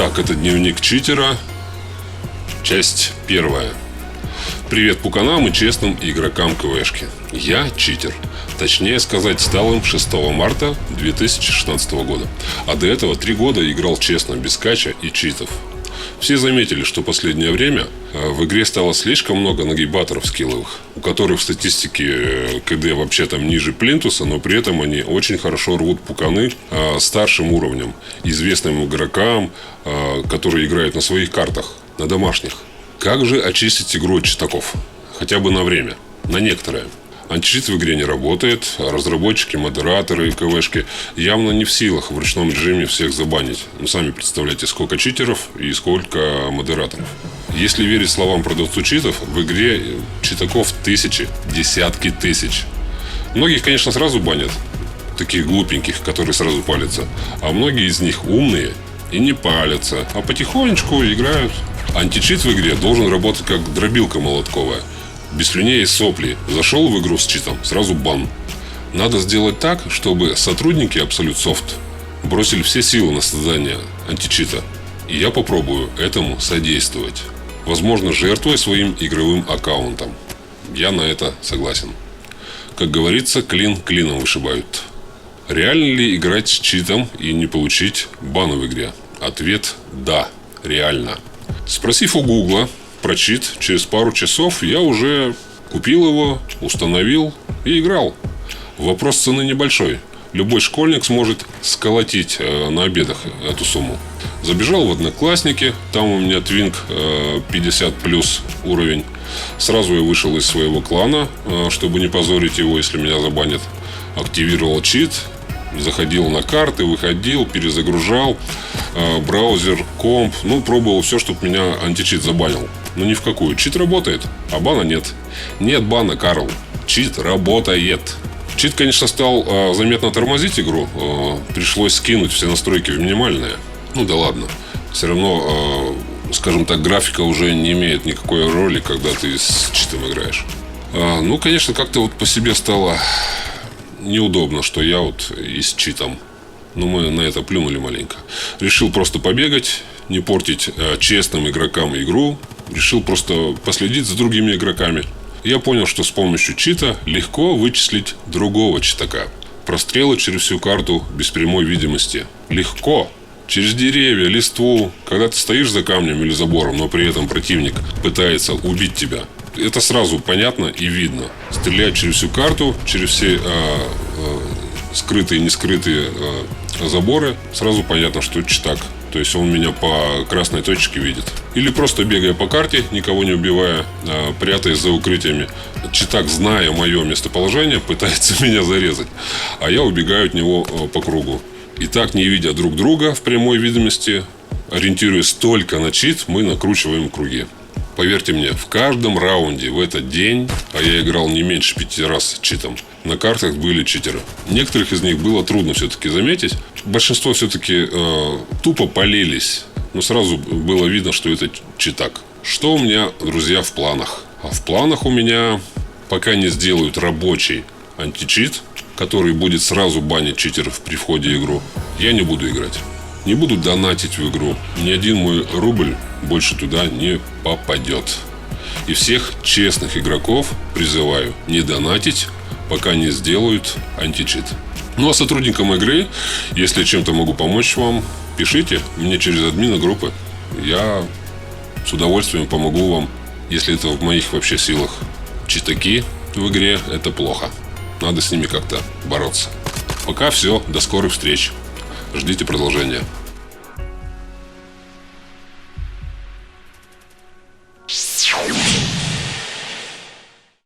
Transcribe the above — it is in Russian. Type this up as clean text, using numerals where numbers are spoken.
Итак, это дневник читера, часть первая. Привет пуканам и честным игрокам КВшки. Я читер. Точнее сказать, стал им 6 марта 2016 года. А до этого 3 года играл честно, без кача и читов. Все заметили, что в последнее время в игре стало слишком много нагибаторов скилловых, у которых в статистике КД вообще там ниже плинтуса, но при этом они очень хорошо рвут пуканы старшим уровнем, известным игрокам, которые играют на своих картах, на домашних. Как же очистить игру от читаков? Хотя бы на время, на некоторое. Античит в игре не работает, а разработчики, модераторы и КВшки явно не в силах в ручном режиме всех забанить. Ну, сами представляете, сколько читеров и сколько модераторов. Если верить словам продавцу читов, в игре читаков тысячи, десятки тысяч. Многих, конечно, сразу банят, таких глупеньких, которые сразу палятся. А многие из них умные и не палятся, а потихонечку играют. Античит в игре должен работать как дробилка молотковая. Без слюней и сопли. Зашел в игру с читом, сразу бан. Надо сделать так, чтобы сотрудники Absolute Soft бросили все силы на создание античита. И я попробую этому содействовать. Возможно, жертвуя своим игровым аккаунтом. Я на это согласен. Как говорится, клин клином вышибают. Реально ли играть с читом и не получить бана в игре? Ответ – да, реально. Спросив у Гугла про чит, через пару часов я уже купил его, установил и играл. Вопрос цены небольшой. Любой школьник сможет сколотить на обедах эту сумму. Забежал в Одноклассники, там у меня твинк 50+ уровень. Сразу я вышел из своего клана, чтобы не позорить его, если меня забанят. Активировал чит, заходил на карты, выходил, перезагружал браузер, комп. Пробовал все, чтобы меня античит забанил. Но ни в какую. Чит работает, а бана нет. Нет бана, Карл. Чит работает. Чит, конечно, стал заметно тормозить игру. Пришлось скинуть все настройки в минимальные. Да ладно. Все равно, скажем так, графика уже не имеет никакой роли, когда ты с читом играешь. Конечно, как-то вот по себе стало неудобно, что я вот и с читом. Мы на это плюнули маленько. Решил просто побегать, не портить честным игрокам игру. Решил просто последить за другими игроками. Я понял, что с помощью чита легко вычислить другого читака. Прострелы через всю карту без прямой видимости. Легко. Через деревья, листву. Когда ты стоишь за камнем или забором, но при этом противник пытается убить тебя. Это сразу понятно и видно. Стрелять через всю карту, через все скрытые и нескрытые заборы. Сразу понятно, что это читак. То есть он меня по красной точке видит. Или просто бегая по карте, никого не убивая, прятаясь за укрытиями. Читак, зная мое местоположение, пытается меня зарезать. А я убегаю от него по кругу. И так, не видя друг друга в прямой видимости, ориентируясь только на чит, мы накручиваем круги. Поверьте мне, в каждом раунде в этот день, а я играл не меньше 5 раз с читом, на картах были читеры. Некоторых из них было трудно все-таки заметить. Большинство все-таки тупо палились. Но сразу было видно, что это читак. Что у меня, друзья, в планах? А в планах у меня, пока не сделают рабочий античит, который будет сразу банить читеров при входе в игру, я не буду играть. Не буду донатить в игру. Ни один мой рубль больше туда не попадет. И всех честных игроков призываю не донатить, пока не сделают античит. А сотрудникам игры, если чем-то могу помочь вам, пишите мне через админа группы. Я с удовольствием помогу вам, если это в моих вообще силах. Читаки в игре – это плохо. Надо с ними как-то бороться. Пока все. До скорых встреч. Ждите продолжения.